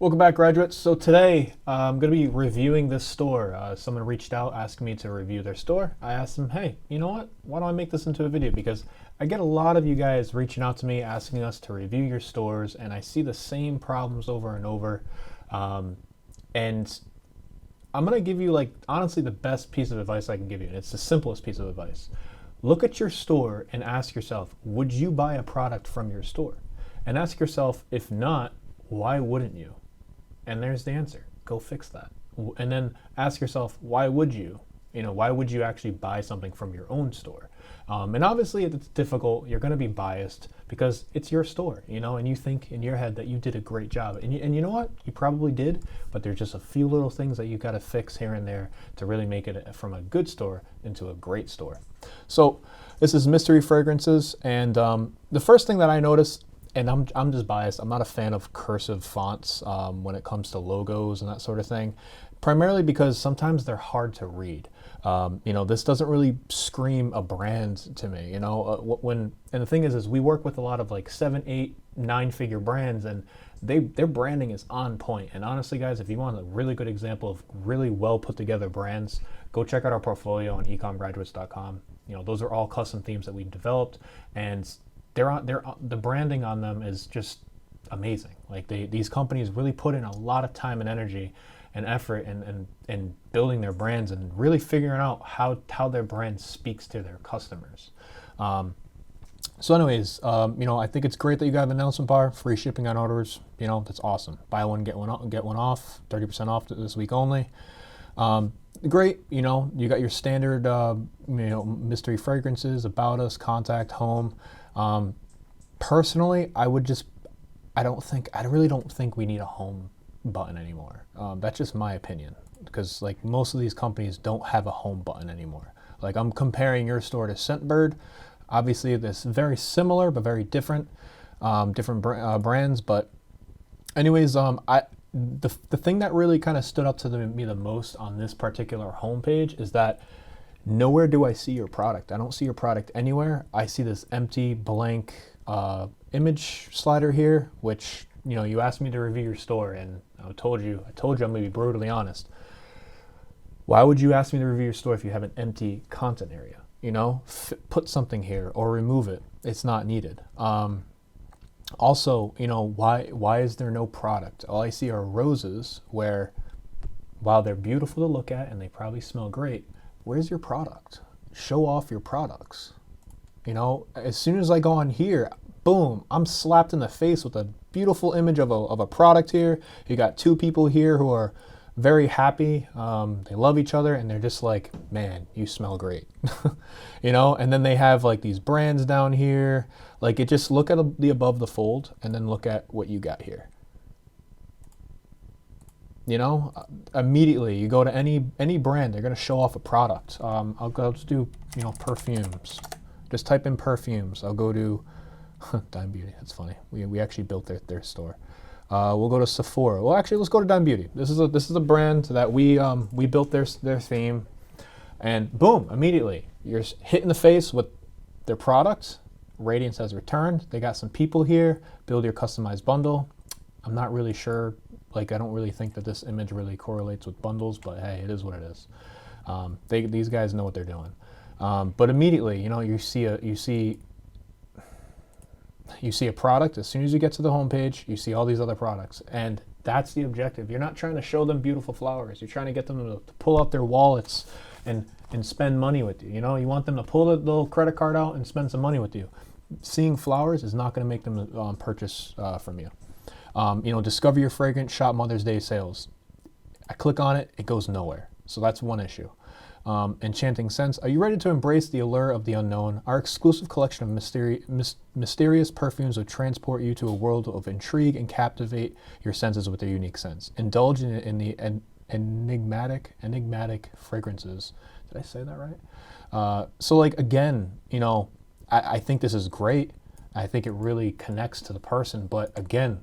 Welcome back, graduates. So today I'm going to be reviewing this store. Someone reached out asking me to review their store. I asked them, hey, you know what? Why don't I make this into a video? Because I get a lot of you guys reaching out to me asking us to review your stores, and I see the same problems over and over. And I'm going to give you, honestly, the best piece of advice I can give you. And it's the simplest piece of advice. Look at your store and ask yourself, would you buy a product from your store? And ask yourself, if not, why wouldn't you? And there's the answer. Go fix that. And then ask yourself, why would you? Why would you actually buy something from your own store? And obviously it's difficult. You're going to be biased because it's your store, and you think in your head that you did a great job. And you know what? You probably did, but there's just a few little things that you got to fix here and there to really make it from a good store into a great store. So this is Mystery Fragrances. And the first thing that I noticed, and I'm just biased, I'm not a fan of cursive fonts when it comes to logos and that sort of thing, primarily because sometimes they're hard to read. This doesn't really scream a brand to me, and the thing is we work with a lot of 7, 8, 9-figure brands, and their branding is on point. And honestly, guys, if you want a really good example of really well put together brands, go check out our portfolio on ecomgraduates.com. Those are all custom themes that we developed, and the branding on them is just amazing. These companies really put in a lot of time and energy and effort and building their brands and really figuring out how their brand speaks to their customers. So anyways, I think it's great that you got an announcement bar, free shipping on orders. That's awesome. Buy one, get one off, 30% off this week only. Great, you got your standard, mystery fragrances, about us, contact, home. Personally, I really don't think we need a home button anymore. That's just my opinion, because most of these companies don't have a home button anymore. I'm comparing your store to Scentbird. Obviously, this very similar but very different, brands. But anyways, the thing that really kind of stood up to me the most on this particular homepage is that nowhere do I see your product. I don't see your product anywhere. I see this empty blank image slider here, which you asked me to review your store, and I told you I'm going to be brutally honest. Why would you ask me to review your store if you have an empty content area? Put something here or remove it. It's not needed. Also, why is there no product? All I see are roses where, while they're beautiful to look at and they probably smell great, where's your product? Show off your products. As soon as I go on here, boom, I'm slapped in the face with a beautiful image of a product here. You got two people here who are very happy. They love each other, and they're just like, man, you smell great. And then they have these brands down here. Look at the above the fold and then look at what you got here. Immediately you go to any brand, they're going to show off a product. I'll just do, perfumes. Just type in perfumes. I'll go to Dime Beauty. That's funny. We actually built their store. We'll go to Sephora. Well, actually, let's go to Dime Beauty. This is a brand that we built their theme, and boom, immediately you're hit in the face with their product. Radiance has returned. They got some people here. Build your customized bundle. I'm not really sure. I don't really think that this image really correlates with bundles, but hey, it is what it is. These guys know what they're doing. But immediately, you see a product. As soon as you get to the homepage, you see all these other products, and that's the objective. You're not trying to show them beautiful flowers. You're trying to get them to pull out their wallets and spend money with you. You want them to pull the little credit card out and spend some money with you. Seeing flowers is not going to make them purchase from you. Discover your fragrance, shop Mother's Day sales. I click on it, it goes nowhere. So that's one issue. Enchanting Scents. Are you ready to embrace the allure of the unknown? Our exclusive collection of mysterious perfumes will transport you to a world of intrigue and captivate your senses with their unique scents. Indulge in the enigmatic fragrances. Did I say that right? Again, I think this is great. I think it really connects to the person. But again,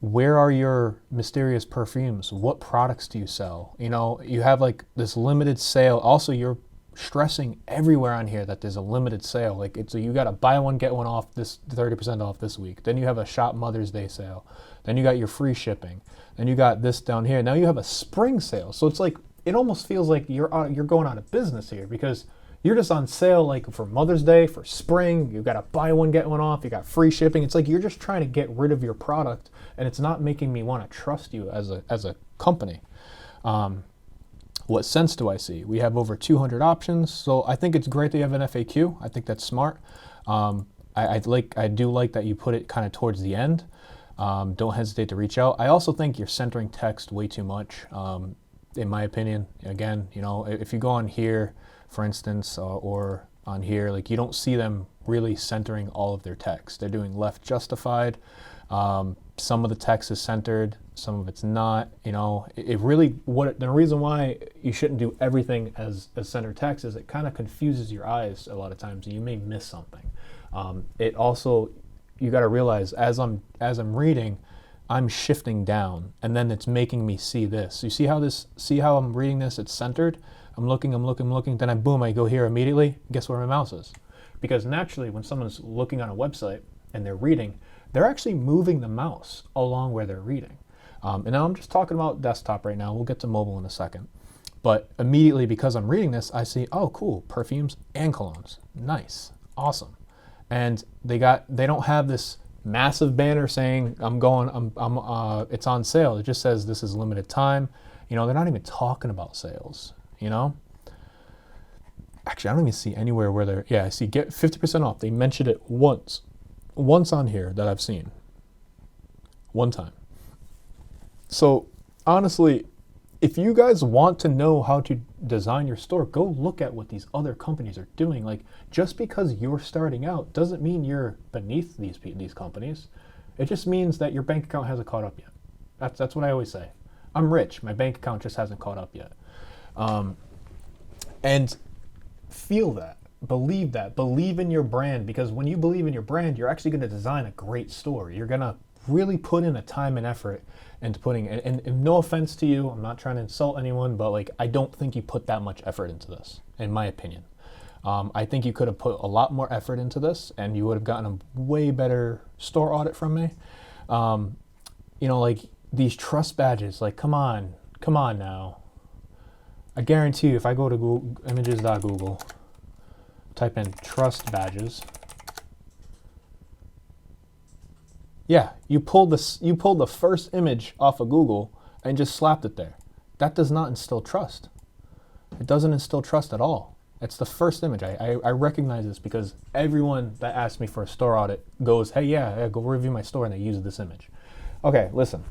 where are your mysterious perfumes? What products do you sell? You have this limited sale. Also, you're stressing everywhere on here that there's a limited sale. You got to buy one, get one off, this 30% off this week. Then you have a shop Mother's Day sale. Then you got your free shipping. Then you got this down here. Now you have a spring sale. So it's like, it almost feels like you're going out of business here, because you're just on sale like for Mother's Day, for spring. You got to buy one, get one off. You got free shipping. It's like you're just trying to get rid of your product, and it's not making me want to trust you as a company. What sense do I see? We have over 200 options, so I think it's great that you have an FAQ. I think that's smart. I do like that you put it kind of towards the end. Don't hesitate to reach out. I also think you're centering text way too much, in my opinion. Again, you know, if you go on here, for instance, or on here, like, you don't see them really centering all of their text. They're doing left justified. Some of the text is centered, some of it's not. You know, it really, the reason why you shouldn't do everything as center text is it kind of confuses your eyes a lot of times, and you may miss something. It also, you got to realize as I'm reading, I'm shifting down, and then it's making me see this. You see how I'm reading this? It's centered. I'm looking, then I go here immediately. Guess where my mouse is? Because naturally, when someone's looking on a website and they're reading, they're actually moving the mouse along where they're reading. And now I'm just talking about desktop right now. We'll get to mobile in a second. But immediately, because I'm reading this, I see, oh, cool, perfumes and colognes. Nice, awesome. And they don't have this massive banner saying it's on sale. It just says this is limited time. You know, they're not even talking about sales, you know? Actually, I don't even see anywhere where I see get 50% off. They mentioned it once on here that I've seen. One time. So honestly, if you guys want to know how to design your store, go look at what these other companies are doing. Like, just because you're starting out doesn't mean you're beneath these companies. It just means that your bank account hasn't caught up yet. That's what I always say. I'm rich. My bank account just hasn't caught up yet. And feel that. Believe in your brand, because when you believe in your brand, you're actually going to design a great store. You're going to really put in the time and effort into putting, and no offense to you, I'm not trying to insult anyone, but like, I don't think you put that much effort into this, in my opinion. I think you could have put a lot more effort into this, and you would have gotten a way better store audit from me. You know, like these trust badges, like, come on now. I guarantee you, if I go to Google, images.google, type in trust badges. Yeah, you pulled the first image off of Google and just slapped it there. That does not instill trust. It doesn't instill trust at all. It's the first image. I recognize this because everyone that asks me for a store audit goes, hey, yeah, go review my store, and they use this image. Okay, listen.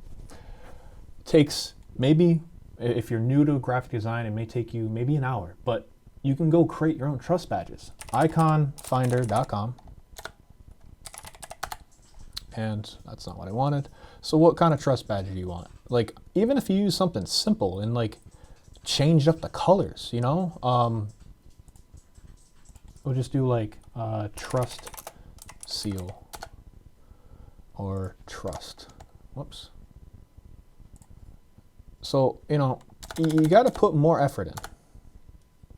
Takes maybe, if you're new to graphic design, it may take you maybe an hour, but you can go create your own trust badges. iconfinder.com. And that's not what I wanted. So what kind of trust badge do you want? Like, even if you use something simple and like changed up the colors, you know? We'll just do like trust seal or trust. Whoops. So, you know, you got to put more effort in.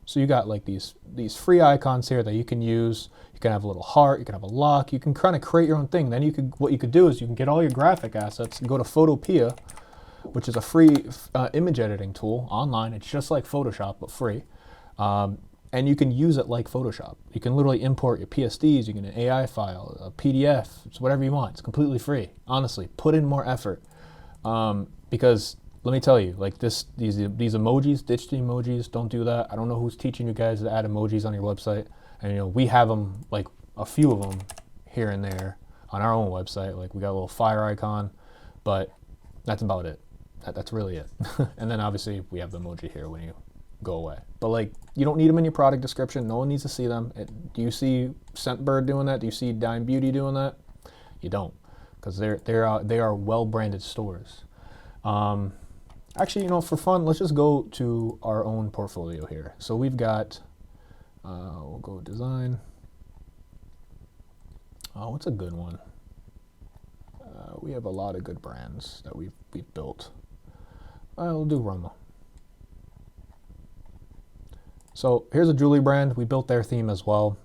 So you got like these free icons here that you can use. You can have a little heart, you can have a lock, you can kind of create your own thing. Then what you could do is you can get all your graphic assets and go to Photopea, which is a free image editing tool online. It's just like Photoshop, but free. And you can use it like Photoshop. You can literally import your PSDs, you can an AI file, a PDF, it's whatever you want. It's completely free. Honestly, put in more effort. Because let me tell you, like these emojis, ditch the emojis, don't do that. I don't know who's teaching you guys to add emojis on your website. And you know, we have them, like a few of them here and there on our own website. Like we got a little fire icon, but that's about it. That's really it. And then obviously we have the emoji here when you go away. But like, you don't need them in your product description. No one needs to see them. Do you see Scentbird doing that? Do you see Dime Beauty doing that? You don't, because they are well-branded stores. Actually, you know, for fun, let's just go to our own portfolio here. So we've got, we'll go design. What's a good one? We have a lot of good brands that we've built. We'll do Roma. So here's a jewelry brand. We built their theme as well.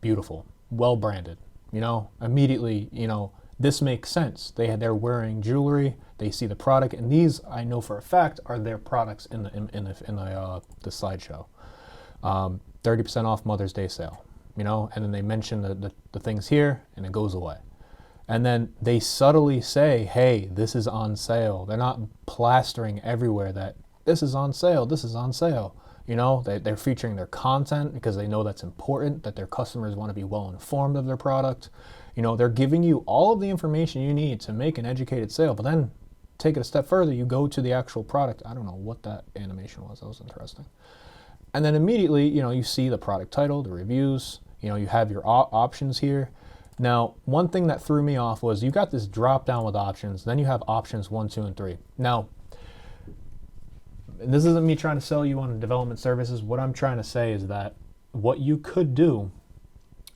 Beautiful, well branded. You know, immediately, you know, this makes sense. They're wearing jewelry, they see the product, and these I know for a fact are their products in the slideshow. 30% off Mother's Day sale, you know, and then they mention the things here, and it goes away. And then they subtly say, hey, this is on sale. They're not plastering everywhere that this is on sale, this is on sale. You know, they're featuring their content because they know that's important, that their customers want to be well informed of their product. You know, they're giving you all of the information you need to make an educated sale. But then take it a step further, you go to the actual product. I don't know what that animation was. That was interesting. And then immediately, you know, you see the product title, the reviews, you know, you have your options here. Now, one thing that threw me off was you got this drop down with options, then you have options 1, 2, and 3. Now, this isn't me trying to sell you on development services. What I'm trying to say is that what you could do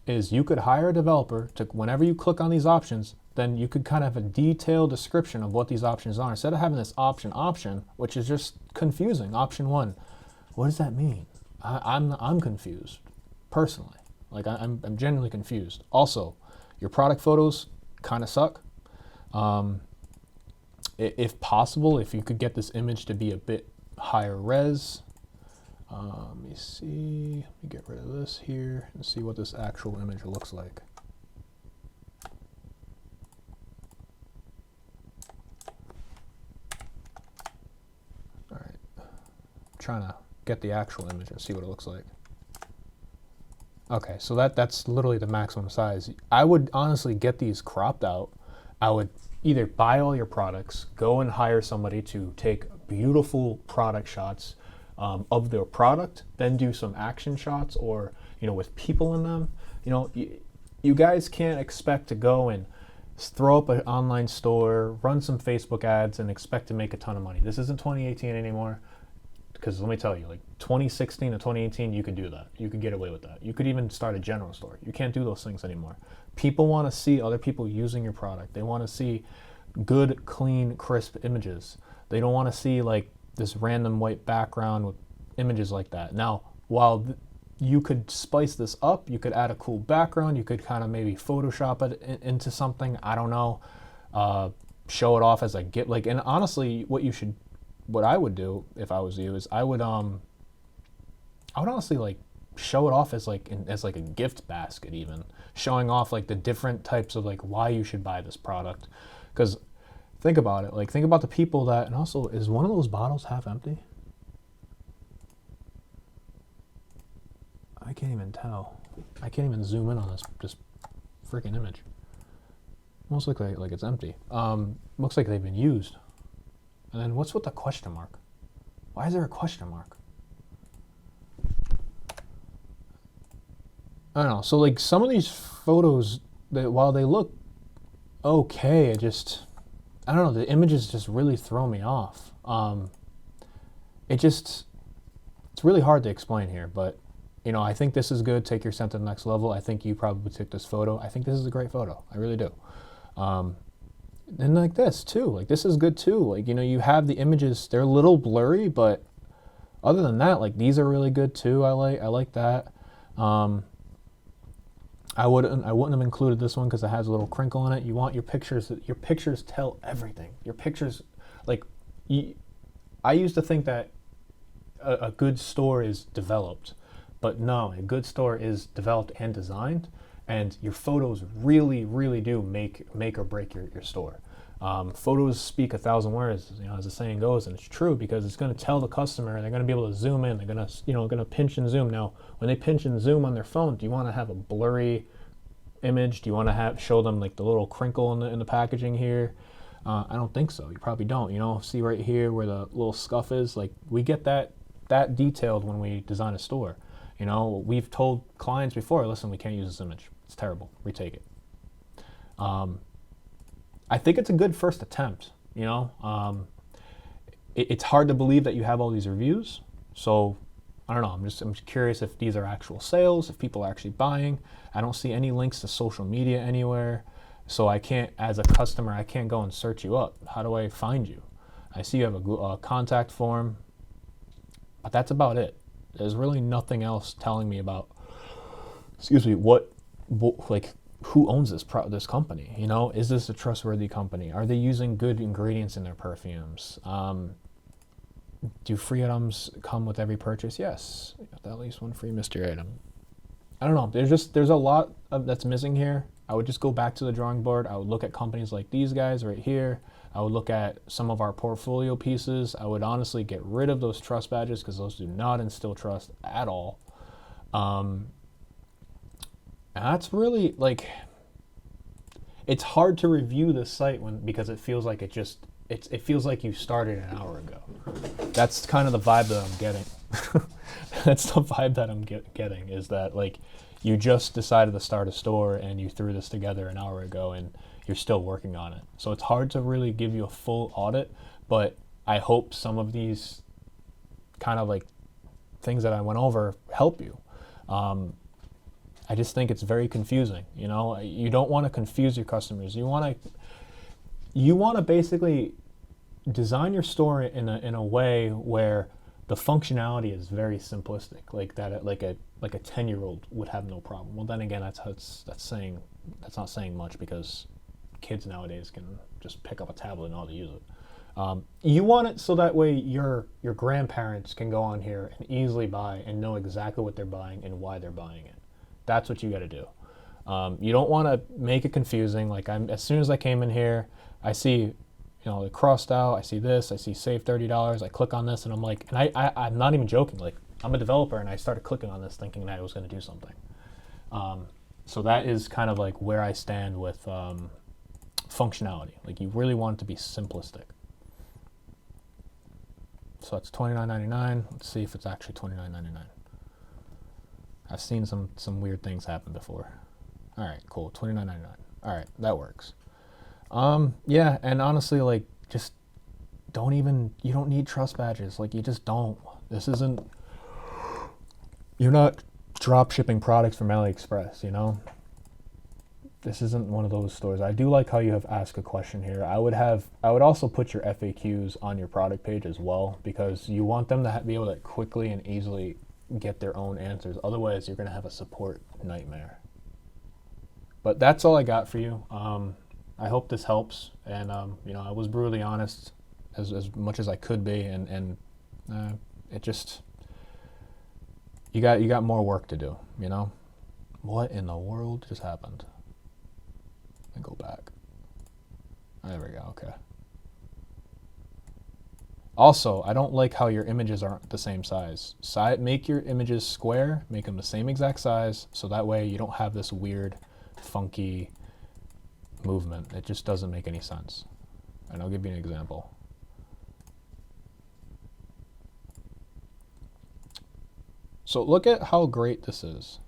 is you could hire a developer to, whenever you click on these options, then you could kind of have a detailed description of what these options are. Instead of having this option, which is just confusing. Option 1, what does that mean? I'm confused, personally. Like I'm genuinely confused. Also, your product photos kind of suck. If possible, if you could get this image to be a bit higher res. Let me see. Let me get rid of this here and see what this actual image looks like. All right. I'm trying to get the actual image and see what it looks like. Okay, so that's literally the maximum size. I would honestly get these cropped out. I would either buy all your products, go and hire somebody to take beautiful product shots of their product, then do some action shots, or, you know, with people in them. You know, you guys can't expect to go and throw up an online store, run some Facebook ads, and expect to make a ton of money. This isn't 2018 anymore. Because let me tell you, like 2016 to 2018, you could do that. You could get away with that. You could even start a general store. You can't do those things anymore. People want to see other people using your product. They want to see good, clean, crisp images. They don't want to see like this random white background with images like that. Now, while you could spice this up, you could add a cool background. You could kind of maybe Photoshop it into something. I don't know. Show it off as a gift. Like, and honestly, what I would do if I was you is I would honestly like show it off as like a gift basket, even showing off like the different types of like why you should buy this product. Because think about it, like think about the people that, and also, is one of those bottles half empty? I can't even tell. I can't even zoom in on this freaking image. Almost looks like it's empty. Looks like they've been used. And then what's with the question mark? Why is there a question mark? I don't know. So like some of these photos, that while they look okay, I don't know, the images just really throw me off. It's really hard to explain here, but you know, I think this is good. Take your scent to the next level. I think you probably took this photo. I think this is a great photo. I really do. And like this too, like this is good too. Like, you know, you have the images, they're a little blurry, but other than that, like these are really good too. I like that. I wouldn't have included this one because it has a little crinkle in it. You want your pictures tell everything. Your pictures, like, I used to think that a good store is developed, but no, a good store is developed and designed. And your photos really, really do make or break your store. Photos speak 1,000 words, you know, as the saying goes, and it's true because it's going to tell the customer. They're going to be able to zoom in. They're going to pinch and zoom. Now, when they pinch and zoom on their phone, do you want to have a blurry image? Do you want to show them like the little crinkle in the packaging here? I don't think so. You probably don't. You know, see right here where the little scuff is. Like we get that detailed when we design a store. You know, we've told clients before, listen, we can't use this image. It's terrible. Retake it. I think it's a good first attempt. You know, it's hard to believe that you have all these reviews. So I don't know. I'm just curious if these are actual sales, if people are actually buying. I don't see any links to social media anywhere. So I can't, as a customer, I can't go and search you up. How do I find you? I see you have a contact form, but that's about it. There's really nothing else telling me about, what like who owns this company? You know, is this a trustworthy company? Are they using good ingredients in their perfumes? Do free items come with every purchase? Yes, at least one free mystery item. I don't know. There's a lot that's missing here. I would just go back to the drawing board. I would look at companies like these guys right here. I would look at some of our portfolio pieces. I would honestly get rid of those trust badges because those do not instill trust at all. And that's really like, it's hard to review this site because it feels like it feels like you started an hour ago. That's kind of the vibe that I'm getting. That's the vibe that I'm getting, is that like you just decided to start a store and you threw this together an hour ago and you're still working on it. So it's hard to really give you a full audit, but I hope some of these kind of like things that I went over help you. I just think it's very confusing. You know, you don't want to confuse your customers. You want to basically design your store in a way where the functionality is very simplistic, like that, like a 10-year-old would have no problem. Well, then again, that's not saying much, because kids nowadays can just pick up a tablet and know how to use it. You want it so that way your grandparents can go on here and easily buy and know exactly what they're buying and why they're buying it. That's what you got to do. You don't want to make it confusing. Like as soon as I came in here, I see, you know, it crossed out. I see this. I see save $30. I click on this, and I'm like, and I'm not even joking. Like, I'm a developer, and I started clicking on this thinking that it was going to do something. So that is kind of like where I stand with functionality. Like, you really want it to be simplistic. So that's $29.99. Let's see if it's actually $29.99. I've seen some weird things happen before. All right, cool. $29.99. All right, that works. Yeah, and honestly, like, just you don't need trust badges. Like, you just don't. You're not drop shipping products from AliExpress, you know? This isn't one of those stores. I do like how you have ask a question here. I would also put your FAQs on your product page as well, because you want them to be able to quickly and easily get their own answers. Otherwise, you're going to have a support nightmare. But that's all I got for you. I hope this helps. And, you know, I was brutally honest as much as I could be. And it just, you got more work to do, you know? What in the world just happened? And go back. There we go. Okay. Also, I don't like how your images aren't the same size. Make your images square, make them the same exact size, so that way you don't have this weird, funky movement. It just doesn't make any sense. And I'll give you an example. So look at how great this is.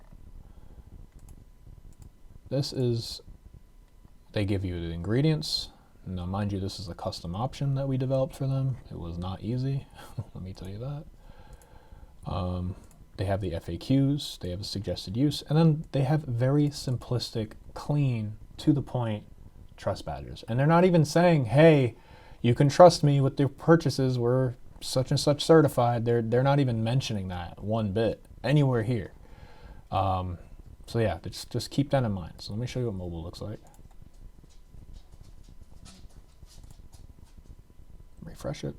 They give you the ingredients. Now, mind you, this is a custom option that we developed for them. It was not easy, let me tell you that. They have the FAQs, they have a suggested use, and then they have very simplistic, clean, to the point trust badges. And they're not even saying, hey, you can trust me with your purchases, we're such and such certified. They're not even mentioning that one bit anywhere here. So yeah, just keep that in mind. So let me show you what mobile looks like. Refresh it.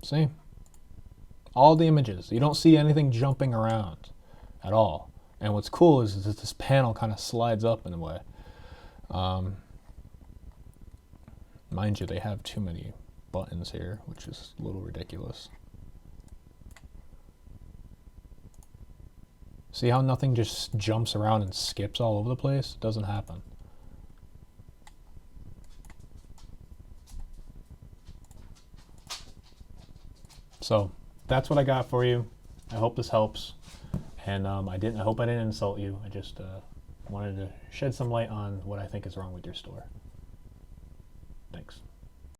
See? All the images. You don't see anything jumping around at all. And what's cool is that this panel kind of slides up in a way. Mind you, they have too many buttons here, which is a little ridiculous. See how nothing just jumps around and skips all over the place? It doesn't happen. So that's what I got for you. I hope this helps. And I hope I didn't insult you. I just wanted to shed some light on what I think is wrong with your store. Thanks.